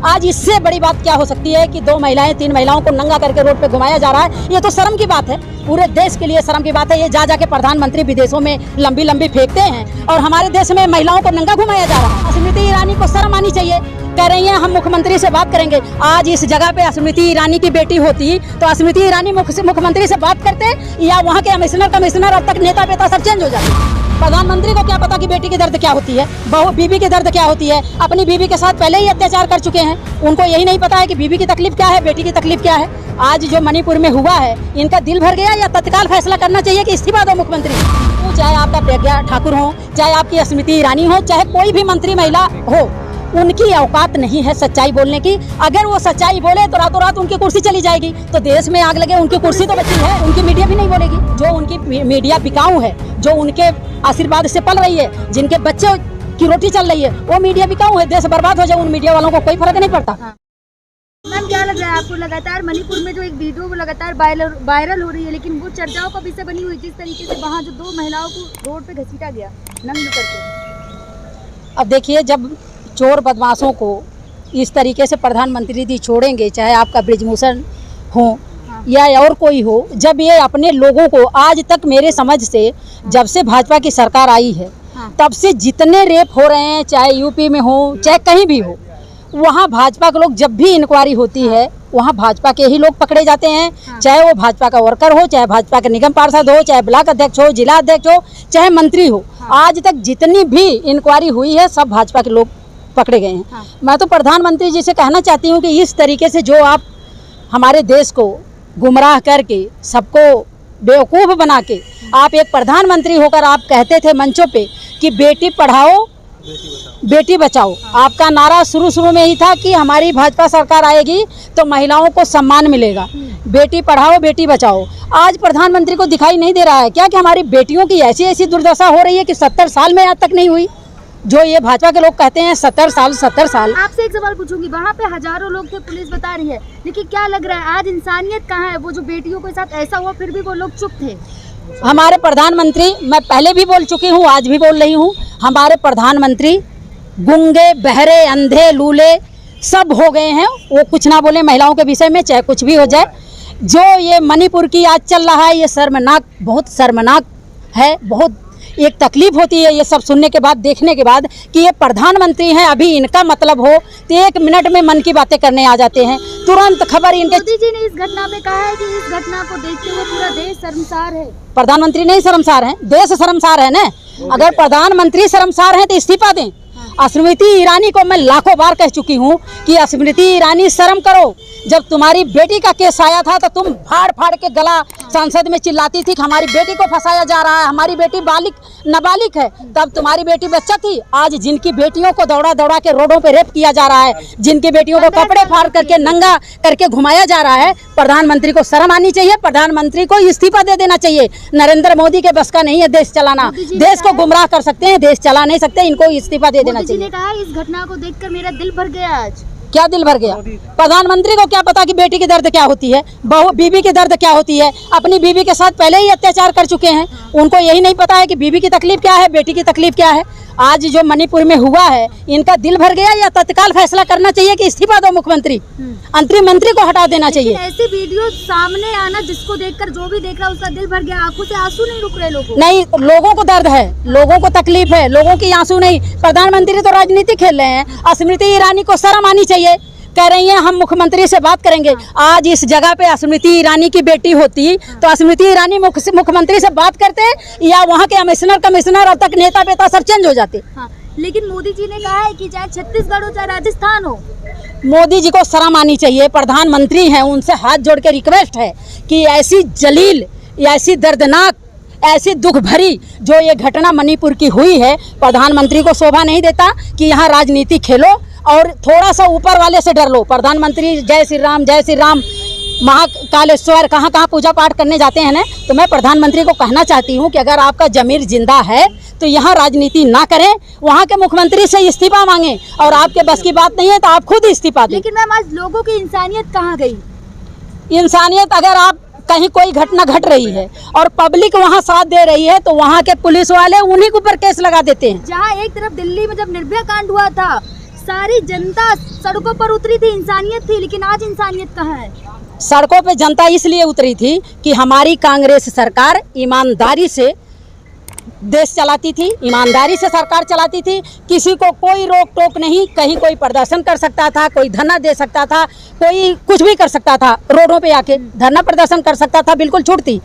आज इससे बड़ी बात क्या हो सकती है कि 2 महिलाएं 3 महिलाओं को नंगा करके रोड पे घुमाया जा रहा है। ये तो शर्म की बात है, पूरे देश के लिए शर्म की बात है। ये जा के प्रधानमंत्री विदेशों में लंबी लंबी फेंकते हैं और हमारे देश में महिलाओं को नंगा घुमाया जा रहा है। स्मृति ईरानी को शर्म आनी चाहिए। कह रही हैं हम मुख्यमंत्री से बात करेंगे। आज इस जगह पे स्मृति ईरानी की बेटी होती तो स्मृति ईरानी मुख्यमंत्री से बात करते या वहाँ के कमिश्नर अब तक नेता पेता सब चेंज हो जाते। प्रधानमंत्री को क्या पता कि बेटी की दर्द क्या होती है, बहू बीवी की दर्द क्या होती है। अपनी बीवी के साथ पहले ही अत्याचार कर चुके हैं, उनको यही नहीं पता है कि बीवी की तकलीफ क्या है, बेटी की तकलीफ क्या है। आज जो मणिपुर में हुआ है, इनका दिल भर गया या तत्काल फैसला करना चाहिए कि इस्तीफा दो मुख्यमंत्री। तो चाहे आपका प्रज्ञा ठाकुर हो, चाहे आपकी स्मृति ईरानी हो, चाहे कोई भी मंत्री महिला हो, उनकी औकात नहीं है सच्चाई बोलने की। अगर वो सच्चाई बोले तो रातों रात उनकी कुर्सी चली जाएगी, तो देश में आग लगे। उनकी कुर्सी तो बची है, उनकी मीडिया भी नहीं बोलेगी। जो उनकी मीडिया बिकाऊ है, जो उनके आशीर्वाद से पल रही है, जिनके बच्चे की रोटी चल रही है, वो मीडिया बिकाऊ है। देश बर्बाद हो जाए, उन मीडिया वालों को कोई फर्क नहीं पड़ता। मैम, क्या लग रहा है आपको, लगातार मणिपुर में जो एक वीडियो वो लगातार वायरल हो रही है, लेकिन वो चर्चाओं का विषय बनी हुई, जिस तरीके से वहाँ जो 2 महिलाओं को रोड पे घसीटा गया नंग करके। अब देखिए, जब चोर बदमाशों को इस तरीके से प्रधानमंत्री जी छोड़ेंगे, चाहे आपका ब्रिजभूषण हो या और कोई हो, जब ये अपने लोगों को, आज तक मेरे समझ से जब से भाजपा की सरकार आई है तब से जितने रेप हो रहे हैं, चाहे यूपी में हो चाहे कहीं भी हो, वहाँ भाजपा के लोग, जब भी इंक्वायरी होती है वहाँ भाजपा के ही लोग पकड़े जाते हैं। चाहे वो भाजपा का वर्कर हो, चाहे भाजपा के निगम पार्षद हो, चाहे ब्लॉक अध्यक्ष हो, जिला अध्यक्ष हो, चाहे मंत्री हो। आज तक जितनी भी इंक्वायरी हुई है सब भाजपा के लोग पकड़े गए हैं। मैं तो प्रधानमंत्री जी से कहना चाहती हूँ कि इस तरीके से जो आप हमारे देश को गुमराह करके, सबको बेवकूफ़ बना के, आप एक प्रधानमंत्री होकर आप कहते थे मंचों पे कि बेटी पढ़ाओ बेटी बचाओ। आपका नारा शुरू में ही था कि हमारी भाजपा सरकार आएगी तो महिलाओं को सम्मान मिलेगा, बेटी पढ़ाओ बेटी बचाओ। आज प्रधानमंत्री को दिखाई नहीं दे रहा है क्या कि हमारी बेटियों की ऐसी दुर्दशा हो रही है कि 70 साल में आज तक नहीं हुई। जो ये भाजपा के लोग कहते हैं 70 साल। आपसे एक सवाल पूछूंगी, वहाँ पे हजारों लोग थे, पुलिस बता रही है, लेकिन क्या लग रहा है आज इंसानियत कहाँ है? वो जो बेटियों के साथ ऐसा हुआ फिर भी वो लोग चुप थे। हमारे प्रधानमंत्री, मैं पहले भी बोल चुकी हूँ, आज भी बोल रही हूँ, हमारे प्रधानमंत्री गूंगे बहरे अंधे लूले सब हो गए हैं। वो कुछ ना बोले महिलाओं के विषय में, चाहे कुछ भी हो जाए। जो ये मणिपुर की आज चल रहा है, ये शर्मनाक, बहुत शर्मनाक है। बहुत एक तकलीफ होती है ये सब सुनने के बाद, देखने के बाद कि ये प्रधानमंत्री हैं। अभी इनका मतलब हो तो 1 मिनट में मन की बातें करने आ जाते हैं, तुरंत खबर इनके। मोदी जी ने इस घटना में कहा है कि इस घटना को देखते हुए पूरा देश शर्मसार है। प्रधानमंत्री नहीं शर्मसार हैं, देश शर्मसार है ना। अगर प्रधानमंत्री शर्मसार हैं तो इस्तीफा दें। स्मृति ईरानी को मैं लाखों बार कह चुकी हूँ कि स्मृति ईरानी शर्म करो। जब तुम्हारी बेटी का केस आया था तो तुम फाड़ के गला संसद में चिल्लाती थी कि हमारी बेटी को फंसाया जा रहा है, हमारी बेटी नाबालिग है। तब तुम्हारी बेटी बच्चा थी। आज जिनकी बेटियों को दौड़ा के रोडों पे रेप किया जा रहा है, जिनकी बेटियों को कपड़े फाड़ करके नंगा करके घुमाया जा रहा है, प्रधानमंत्री को शर्म आनी चाहिए। प्रधानमंत्री को इस्तीफा दे देना चाहिए। नरेंद्र मोदी के बस का नहीं है देश चलाना। देश को गुमराह कर सकते हैं, देश चला नहीं सकते। इनको इस्तीफा दे देना चाहिए। ने कहा इस घटना को देखकर मेरा दिल भर गया। आज क्या दिल भर गया? प्रधानमंत्री को क्या पता कि बेटी की दर्द क्या होती है, बहू बीवी की दर्द क्या होती है। अपनी बीवी के साथ पहले ही अत्याचार कर चुके हैं, उनको यही नहीं पता है कि बीवी की तकलीफ क्या है, बेटी की तकलीफ क्या है। आज जो मणिपुर में हुआ है, इनका दिल भर गया या तत्काल फैसला करना चाहिए कि इस्तीफा दो मुख्यमंत्री, अंतरिम मंत्री को हटा देना चाहिए। ऐसे वीडियो सामने आना जिसको देखकर जो भी देख रहा है उसका दिल भर गया, आंखों से आंसू नहीं रुक रहे लोगों। नहीं, लोगों को दर्द है, लोगों को तकलीफ है, लोगों की आंसू नहीं। प्रधानमंत्री तो राजनीति खेल रहे हैं। स्मृति ईरानी को शर्म आनी चाहिए। कह रही हैं हम मुख्यमंत्री से बात करेंगे। आज इस जगह पे स्मृति ईरानी की बेटी होती तो स्मृति ईरानी मुख्यमंत्री से बात करते या वहाँ के कमिश्नर अब तक नेता पेता सब चेंज हो जाते। लेकिन मोदी जी ने कहा है कि चाहे छत्तीसगढ़ हो चाहे राजस्थान हो, मोदी जी को शर्म आनी चाहिए। प्रधानमंत्री हैं, उनसे हाथ जोड़ के रिक्वेस्ट है कि ऐसी जलील, ऐसी दर्दनाक, ऐसी दुख भरी जो ये घटना मणिपुर की हुई है, प्रधानमंत्री को शोभा नहीं देता कि यहाँ राजनीति खेलो और थोड़ा सा ऊपर वाले से डर लो। प्रधानमंत्री जय श्री राम महाकालेश्वर कहाँ पूजा पाठ करने जाते हैं ना। तो मैं प्रधानमंत्री को कहना चाहती हूँ कि अगर आपका जमीर जिंदा है तो यहाँ राजनीति ना करें, वहाँ के मुख्यमंत्री से इस्तीफा मांगें। और आपके बस की बात नहीं है तो आप खुद इस्तीफा दें। लेकिन मैम आज लोगों की इंसानियत कहाँ गई? इंसानियत, अगर आप कहीं कोई घटना घट रही है और पब्लिक वहाँ साथ दे रही है तो वहाँ के पुलिस वाले उन्हीं के ऊपर केस लगा देते हैं। जहाँ एक तरफ दिल्ली में जब निर्भया कांड हुआ था, सारी जनता सड़कों पर उतरी थी, इंसानियत थी, लेकिन आज इंसानियत कहाँ है? सड़कों पे जनता इसलिए उतरी थी कि हमारी कांग्रेस सरकार ईमानदारी से देश चलाती थी, ईमानदारी से सरकार चलाती थी। किसी को कोई रोक टोक नहीं, कहीं कोई प्रदर्शन कर सकता था, कोई धरना दे सकता था, कोई कुछ भी कर सकता था, रोडों पे आके धरना प्रदर्शन कर सकता था, बिल्कुल छूट थी।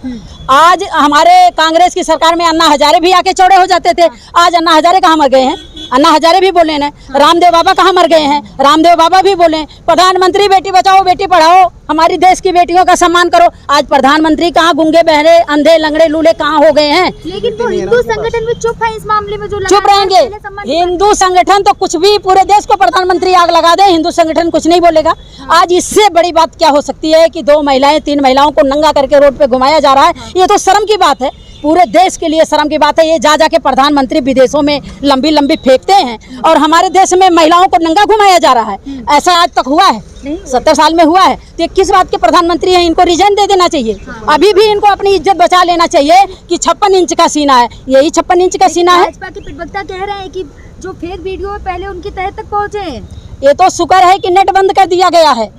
आज हमारे कांग्रेस की सरकार में अन्ना हजारे भी आके चौड़े हो जाते थे। आज अन्ना हजारे कहाँ मर गए हैं? अन्ना हजारे भी बोले ना, रामदेव बाबा कहाँ मर गए हैं? रामदेव बाबा भी बोले। प्रधानमंत्री बेटी बचाओ बेटी पढ़ाओ, हमारी देश की बेटियों का सम्मान करो। आज प्रधानमंत्री कहाँ गूंगे बहरे अंधे लंगड़े लूले कहाँ हो गए हैं? लेकिन वो हिंदू संगठन भी चुप है इस मामले में, जो चुप रहेंगे। हिंदू संगठन तो कुछ भी, पूरे देश को प्रधानमंत्री आग लगा दे, हिंदू संगठन कुछ नहीं बोलेगा। आज इससे बड़ी बात क्या हो सकती है कि 2 महिलाएं 3 महिलाओं को नंगा करके रोड पे घुमाया जा रहा है। ये तो शर्म की बात है, पूरे देश के लिए शर्म की बात है। ये जा के प्रधानमंत्री विदेशों में लंबी लंबी फेंकते हैं और हमारे देश में महिलाओं को नंगा घुमाया जा रहा है। ऐसा आज तक हुआ है? 70 साल में हुआ है। तो ये किस बात के प्रधानमंत्री हैं? इनको रिजाइन दे देना चाहिए। अभी भी इनको अपनी इज्जत बचा लेना चाहिए कि 56 इंच का सीना है, यही 56 इंच का सीना है। भाजपा के प्रवक्ता कह रहे हैं कि जो फेक वीडियो है पहले उनकी तह तक पहुंचे हैं। ये तो शुक्र है कि नेट बंद कर दिया गया है,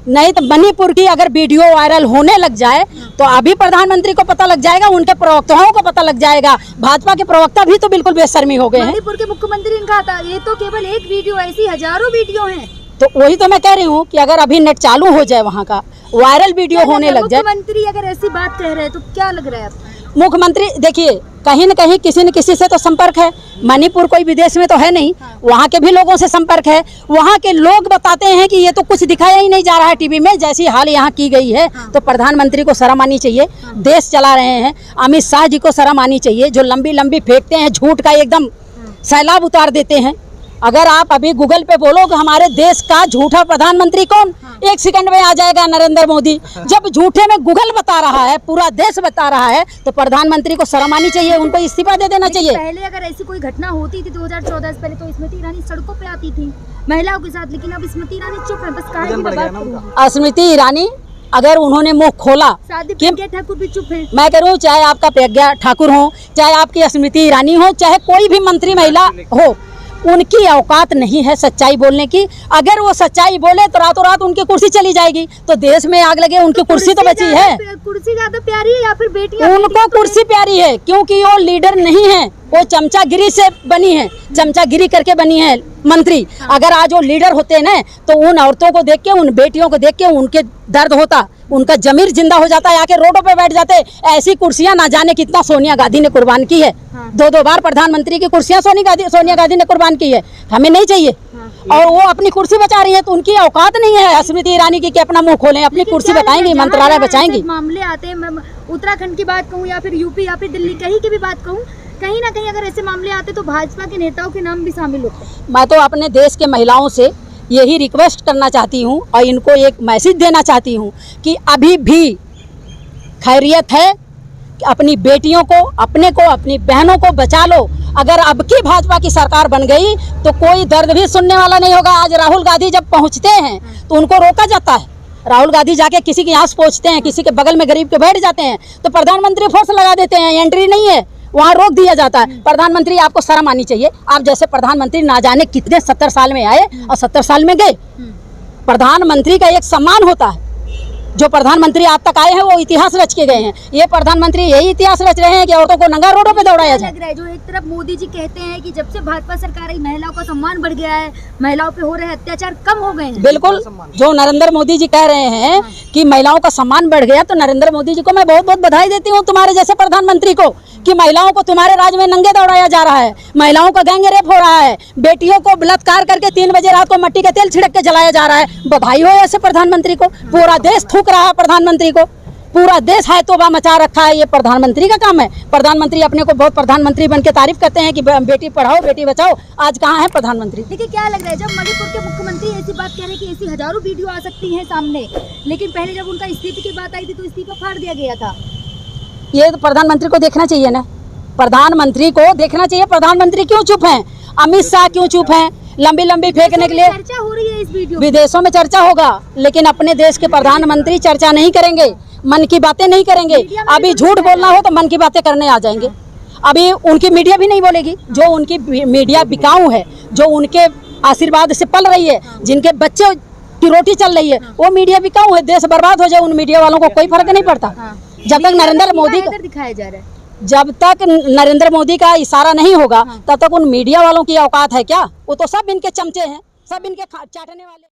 नहीं तो मणिपुर की अगर वीडियो वायरल होने लग जाए तो अभी प्रधानमंत्री को पता लग जाएगा, उनके प्रवक्ताओं को पता लग जाएगा। भाजपा के प्रवक्ता भी तो बिल्कुल बेशर्मी हो गए हैं। मणिपुर के मुख्यमंत्री ने कहा था ये तो केवल एक वीडियो, ऐसी हजारों वीडियो हैं। तो वही तो मैं कह रही हूँ कि अगर अभी नेट चालू हो जाए, वहाँ का वायरल वीडियो होने लग जाए। मुख्यमंत्री अगर ऐसी बात कह रहे हैं तो क्या लग रहा है आपको? मुख्यमंत्री देखिए, कहीं न कहीं किसी न किसी से तो संपर्क है। मणिपुर कोई विदेश में तो है नहीं, वहाँ के भी लोगों से संपर्क है। वहाँ के लोग बताते हैं कि ये तो कुछ दिखाया ही नहीं जा रहा है टीवी में, जैसी हाल यहाँ की गई है। तो प्रधानमंत्री को शर्म आनी चाहिए, देश चला रहे हैं। अमित शाह जी को शर्म आनी चाहिए, जो लंबी लंबी फेंकते हैं, झूठ का एकदम सैलाब उतार देते हैं। अगर आप अभी गूगल पे बोलो कि हमारे देश का झूठा प्रधानमंत्री कौन, 1 सेकंड में आ जाएगा नरेंद्र मोदी। जब झूठे में गूगल बता रहा है, पूरा देश बता रहा है, तो प्रधानमंत्री को शर्म आनी चाहिए, उनको इस्तीफा दे देना चाहिए। पहले अगर ऐसी कोई घटना होती थी 2014 से पहले तो स्मृति ईरानी सड़कों पे आती थी महिलाओं के साथ, लेकिन अब स्मृति ईरानी चुप है। बस कहानी की बात करूं, स्मृति ईरानी अगर उन्होंने मुंह खोला, प्रज्ञा ठाकुर भी चुप है। मैं कह रहा हूँ, चाहे आपका प्रज्ञा ठाकुर हो, चाहे आपकी स्मृति ईरानी हो, चाहे कोई भी मंत्री महिला हो, उनकी औकात नहीं है सच्चाई बोलने की। अगर वो सच्चाई बोले तो रातों रात उनकी कुर्सी चली जाएगी, तो देश में आग लगे। उनकी कुर्सी तो बची है। कुर्सी ज्यादा प्यारी है या फिर बेटियां? उनको कुर्सी प्यारी है क्योंकि वो लीडर नहीं है, वो चमचागिरी से बनी है, चमचागिरी करके बनी है मंत्री। अगर आज वो लीडर होते ना तो उन औरतों को देख के, उन बेटियों को देख के उनके दर्द होता, उनका जमीर जिंदा हो जाता, आके रोडों पे बैठ जाते। ऐसी कुर्सियां ना जाने कितना सोनिया गांधी ने कुर्बान की है। 2-2 बार प्रधानमंत्री की कुर्सियां सोनिया गांधी ने कुर्बान की है, हमें नहीं चाहिए। और वो अपनी कुर्सी बचा रही है, तो उनकी औकात नहीं है स्मृति ईरानी की कि अपना मुंह खोलें, अपनी कुर्सी बताएंगी, मंत्रालय बचाएंगी। मामले आते हैं, मैं उत्तराखंड की बात कहूँ या फिर यूपी या फिर दिल्ली, कहीं की भी बात कहूँ, कहीं ना कहीं अगर ऐसे मामले आते तो भाजपा के नेताओं के नाम भी शामिल होते हैं। मैं तो अपने देश के महिलाओं से यही रिक्वेस्ट करना चाहती हूँ और इनको एक मैसेज देना चाहती हूँ कि अभी भी खैरियत है, अपनी बेटियों को, अपने को, अपनी बहनों को बचा लो। अगर अब की भाजपा की सरकार बन गई तो कोई दर्द भी सुनने वाला नहीं होगा। आज राहुल गांधी जब पहुँचते हैं तो उनको रोका जाता है। राहुल गांधी जाके किसी के यहाँ पहुँचते हैं, किसी के बगल में गरीब के बैठ जाते हैं तो प्रधानमंत्री फोर्स लगा देते हैं, एंट्री नहीं है, वहाँ रोक दिया जाता है। प्रधानमंत्री आपको शर्म आनी चाहिए। आप जैसे प्रधानमंत्री ना जाने कितने 70 साल में आए और 70 साल में गए। प्रधानमंत्री का एक सम्मान होता है। जो प्रधानमंत्री आज तक आए हैं वो इतिहास रच के गए हैं। ये प्रधानमंत्री यही इतिहास रच रहे हैं कि औरतों को नंगा रोडों पे दौड़ाया जाए। लग रहा है जो एक तरफ मोदी जी कहते हैं कि जब से भाजपा सरकार आई महिलाओं का सम्मान बढ़ गया है, महिलाओं पे हो रहे अत्याचार कम हो गए हैं। बिल्कुल, जो नरेंद्र मोदी जी कह रहे हैं कि महिलाओं का सम्मान बढ़ गया, तो नरेंद्र मोदी जी को मैं बहुत बहुत बधाई देती हूँ, तुम्हारे जैसे प्रधानमंत्री को, कि महिलाओं को तुम्हारे राज्य में नंगे दौड़ाया जा रहा है, महिलाओं का गैंग रेप हो रहा है, बेटियों को बलात्कार करके 3 बजे रात को मिट्टी का तेल छिड़क के जलाया जा रहा है। बधाई हो ऐसे प्रधानमंत्री को। पूरा देश थूक रहा है प्रधानमंत्री को, पूरा देश है तोबा मचा रखा है। ये प्रधानमंत्री का काम है। प्रधानमंत्री अपने को बहुत प्रधानमंत्री बन के तारीफ करते हैं कि बेटी पढ़ाओ बेटी बचाओ। आज कहाँ है प्रधानमंत्री? देखिए क्या लग रहा है, जब मणिपुर के मुख्यमंत्री ऐसी बात कह रहे हैं कि ऐसी हजारों वीडियो आ सकती हैं सामने, लेकिन पहले जब उनका इस्तीफे की बात आई थी तो इस्तीफा फाड़ दिया गया था। ये तो प्रधानमंत्री को देखना चाहिए ना, प्रधानमंत्री को देखना चाहिए। प्रधानमंत्री क्यों चुप हैं? अमित शाह क्यों चुप हैं? लंबी लंबी फेंकने के लिए चर्चा हो रही है इस वीडियो। विदेशों में चर्चा होगा, लेकिन अपने देश के प्रधानमंत्री चर्चा नहीं करेंगे, मन की बातें नहीं करेंगे। अभी झूठ बोलना हो तो मन की बातें करने आ जाएंगे। अभी उनकी मीडिया भी नहीं बोलेगी। जो उनकी मीडिया बिकाऊ है, जो उनके आशीर्वाद से पल रही है, जिनके बच्चे की रोटी चल रही है, वो मीडिया भी क्यों है? देश बर्बाद हो जाए, उन मीडिया वालों को कोई फर्क नहीं पड़ता। जब तक नरेंद्र मोदी का दिखाया जा रहा है, जब तक नरेंद्र मोदी का इशारा नहीं होगा तब तक उन मीडिया वालों की औकात है क्या? वो तो सब इनके चमचे हैं, सब इनके चाटने वाले।